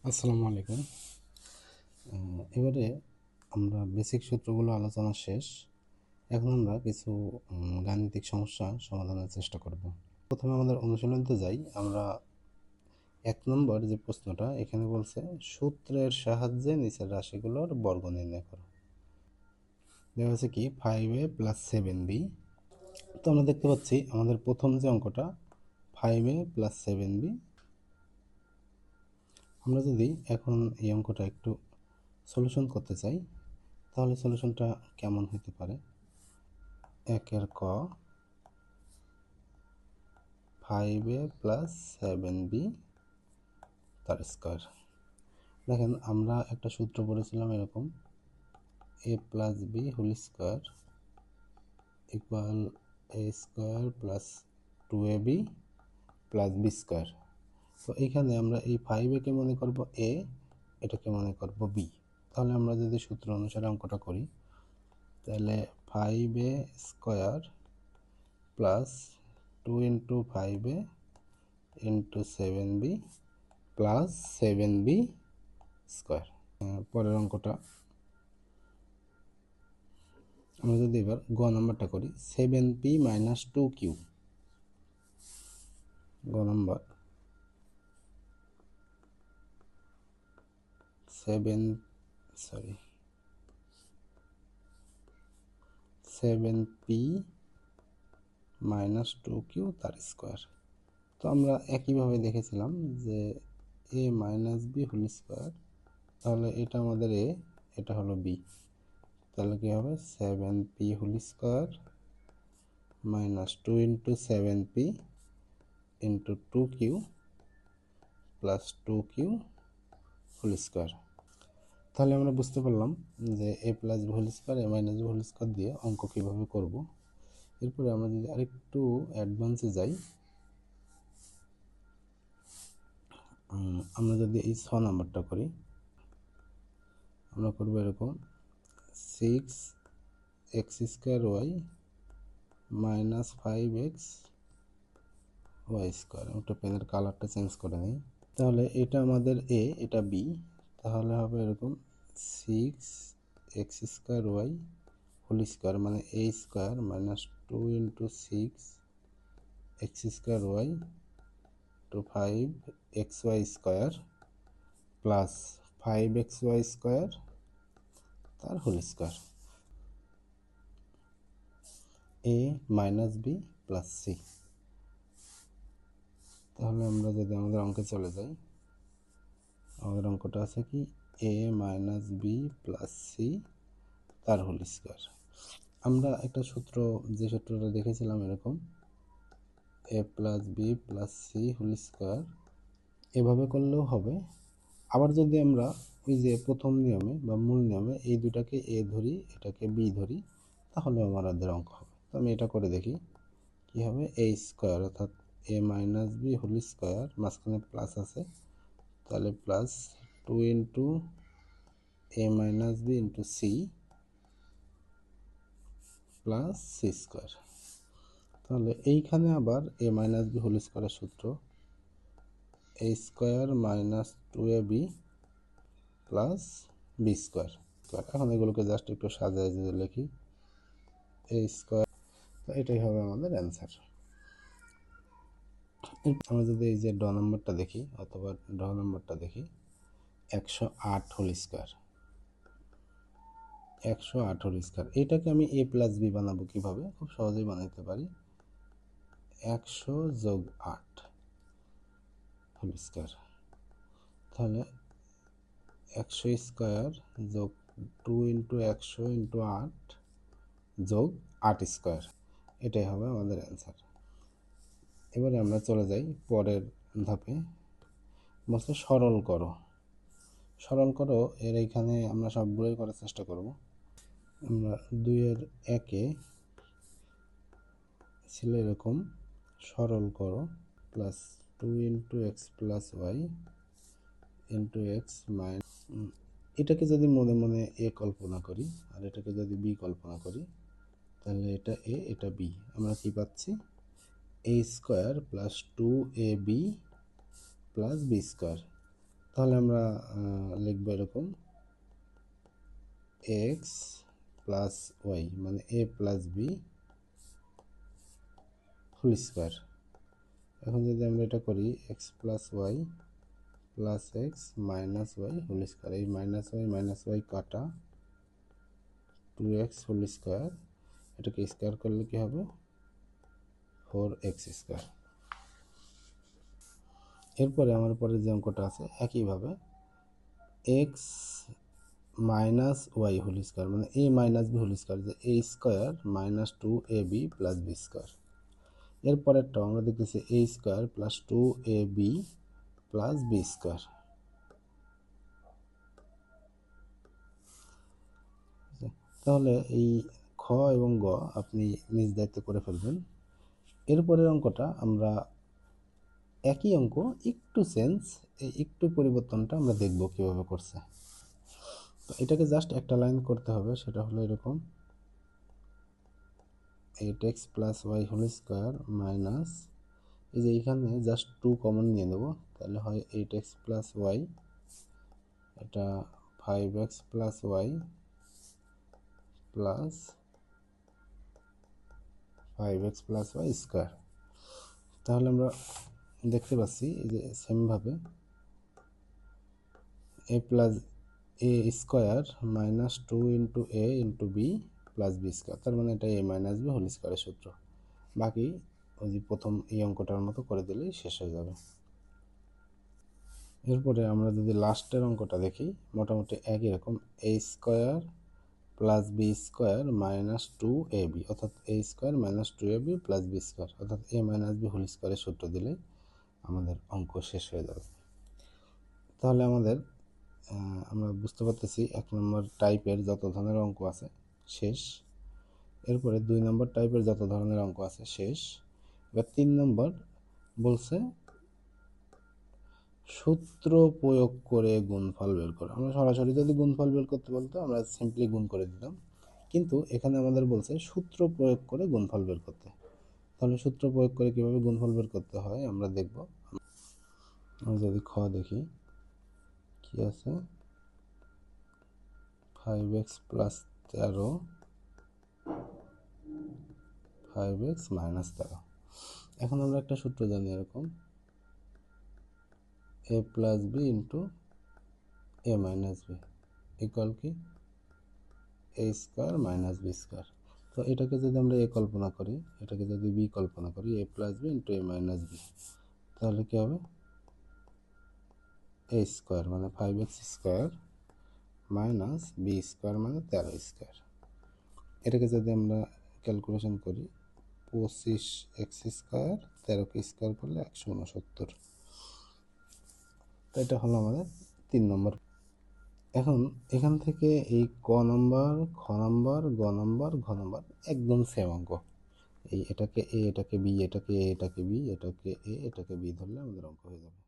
আসসালামু আলাইকুম। এবারে আমরা বেসিক সূত্রগুলো আলোচনা শেষ। এখন আমরা কিছু গাণিতিক সমস্যা সমাধানের চেষ্টা করব। প্রথমে আমাদের অনুশীলনতে যাই। আমরা 1 নম্বর যে প্রশ্নটা এখানে বলছে সূত্রের সাহায্যে নিচের রাশিগুলোর বর্গ নির্ণয় করো। দেওয়া আছে কি 5a + 7b। তো আমরা দেখতে পাচ্ছি আমাদের প্রথম যে অঙ্কটা 5a + 7b। আমরা যদি এখন এই অঙ্কটা একটু সলিউশন করতে চাই তাহলে সলিউশনটা কেমন হতে পারে? 1 ক 5a + 7b তার স্কয়ার। দেখেন আমরা একটা সূত্র পড়েছিলাম এরকম, a + b whole square equal a square + 2ab + b square. তো এইখানে আমরা এই 5a কে মনে করব a, এটাকে মনে করব b। তাহলে আমরা যদি সূত্র অনুসারে অঙ্কটা করি তাহলে 5a square plus 2 × 5a × 7b plus 7b square. পরের অঙ্কটা আমরা যদি এবার গ নাম্বারটা করি 7p - 2q। গ নাম্বার 7p - 2q তার স্কয়ার। তো আমরা একইভাবে দেখেছিলাম যে a - b হোল স্কয়ার, তাহলে এটা আমাদের a, এটা হলো b। তাহলে কি হবে 7p whole square - 2 × 7p × 2q plus 2q whole square. তাহলে আমরা বুঝতে পারলাম যে a + b whole square a - b whole square দিয়ে অঙ্ক কীভাবে করব। এরপরে আমরা যদি আরেকটু অ্যাডভান্সে যাই, আমরা যদি এই 6 নাম্বারটা করি, আমরা করব এরকম 6x² y - 5x y square. একটা পেনের কালারটা চেঞ্জ করে নিই। তাহলে এটা আমাদের a, এটা b। তাহলে হবে এরকম 6x² y হোল স্কয়ার মানে a square - 2 × 6x² y to 5xy square plus 5xy square তার whole square. a - b plus c। তাহলে আমরা যদি আমাদের অঙ্কে চলে যাই, আমাদের অঙ্কটা আছে কি a - b প্লাস c তার হোল স্কয়ার। আমরা একটা সূত্র, যে সূত্রটা দেখেছিলাম এরকম a + b plus c whole square, এভাবে করলেও হবে। আবার যদি আমরা ওই যে প্রথম নিয়মে বা মূল নিয়মে এই দুটাকে a ধরি, এটাকে b ধরি, তাহলে আমাদের অঙ্ক হবে। তো আমি এটা করে দেখি কি হবে। a স্কয়ার অর্থাৎ a - b হোল স্কয়ার, মাঝখানে প্লাস আছে, তাহলে plus 2 × a - b × c plus c square. তাহলে এইখানে আবার a - b হোল স্কয়ারের সূত্র a square - 2ab plus b square. এখন এগুলোকে জাস্ট একটু সাজায় যদি লিখি a স্কয়ার, এটাই হবে আমাদের অ্যান্সার। আমরা যদি এই যে ড নম্বরটা দেখি অথবা ড নম্বরটা দেখি 108 হোল স্কয়ার, 108 হোল স্কয়ার, এটাকে আমি a + b বানাবো কিভাবে? খুব সহজেই বানাইতে পারি। 100 + 8 হোল স্কয়ার, তাহলে 100 স্কয়ার যোগ 2 × 100 × 8 যোগ 8 স্কয়ার, এটাই হবে আমাদের অ্যান্সার। এবারে আমরা চলে যাই পরের ধাপে। বলছে সরল করো। সরল করো এর এইখানে আমরা সবগুলোই করার চেষ্টা করব। আমরা 2 এর 1-এ ছিল এরকম সরল করো প্লাস 2 × x + y x এটাকে যদি মনে মনে a কল্পনা করি আর এটাকে যদি b কল্পনা করি, তাহলে এটা a, এটা b। আমরা কি পাচ্ছি a² + 2ab plus b square. তাহলে আমরা লিখব এরকম এক্স প্লাস ওয়াই মানে a plus b whole square. এখন যদি আমরা এটা করি x plus Y plus x minus Y whole square, এই মাইনাস ওয়াই কাটা 2x হোল স্কোয়ার, এটাকে স্কোয়ার করলে কি হবে 4x স্কোয়ার। এরপরে আমার পরে যে অঙ্কটা আছে একইভাবে X minus Y whole square মানে A minus B whole square, যে A square minus 2ab plus B square. এরপরেরটাও আমরা দেখতেছি A square plus 2ab plus B square. তাহলে এই খ এবং গ আপনি নিজ দায়িত্ব করে ফেলবেন। এরপরের অঙ্কটা আমরা একই অঙ্ক একটু চেঞ্জ, এই একটু পরিবর্তনটা আমরা দেখব কিভাবে করছে। তো এটাকে জাস্ট একটা লাইন করতে হবে, সেটা হলো এরকম 8x plus y whole square minus, এই যে এইখানে জাস্ট 2 কমন নিয়ে নেব, তাহলে হয় 8x প্লাস ওয়াই, এটা 5x plus Y plus 5x plus Y square. তাহলে আমরা দেখতে পাচ্ছি এই যে সেমভাবে A plus A square minus 2 into A into B plus B square, তার মানে এটা এ মাইনাস বি হোল স্কোয়ারের সূত্র। বাকি ওই যে প্রথম এই অঙ্কটার মতো করে দিলেই শেষ হয়ে যাবে। এরপরে আমরা যদি লাস্টের অঙ্কটা দেখি মোটামুটি একই রকম A square plus B square minus 2ab, অর্থাৎ A square minus 2ab plus B square, অর্থাৎ এ মাইনাস বি হোল স্কোয়ারের সূত্র দিলেই আমাদের অঙ্ক শেষ হয়ে যাবে। তাহলে আমাদের আমরা বুঝতে পারতেছি 1 নম্বর টাইপের যত ধরনের অঙ্ক আছে শেষ। এরপরে 2 নম্বর টাইপের যত ধরনের অঙ্ক আছে শেষ। এবার 3 নম্বর বলছে সূত্র প্রয়োগ করে গুণফল বের করো। আমরা সরাসরি যদি গুণফল বের করতে বলতো আমরা সিম্পলি গুণ করে দিতাম, কিন্তু এখানে আমাদের বলছে সূত্র প্রয়োগ করে গুণফল বের করতে। তাহলে সূত্র প্রয়োগ করে কিভাবে গুণফল বের করতে হয় আমরা দেখব। আমরা যদি খ দেখি কি আছে 5x প্লাস 13 5x মাইনাস 13। এখন আমরা একটা সূত্র জানি এরকম a plus b into a minus b equal কি a square minus b square. তো এটাকে যদি আমরা এ কল্পনা করি, এটাকে যদি বি কল্পনা করি, এ plus b into a minus B, তাহলে কি হবে এ স্কোয়ার মানে 5x square minus b square মানে 13 স্কোয়ার। এটাকে যদি আমরা ক্যালকুলেশন করি 25x স্কোয়ার 13কে স্কোয়ার করলে 169। তো এটা হলো আমাদের 3 নম্বর। এখন এখান থেকে এই ক নম্বর, খ নম্বর, গ নম্বর, ঘ নম্বর একদম সেম অঙ্ক। এই এটাকে এ, এটাকে বি, এটাকে এ, এটাকে বি, এটাকে এ, এটাকে বি ধরলে আমাদের অঙ্ক হয়ে যাবে।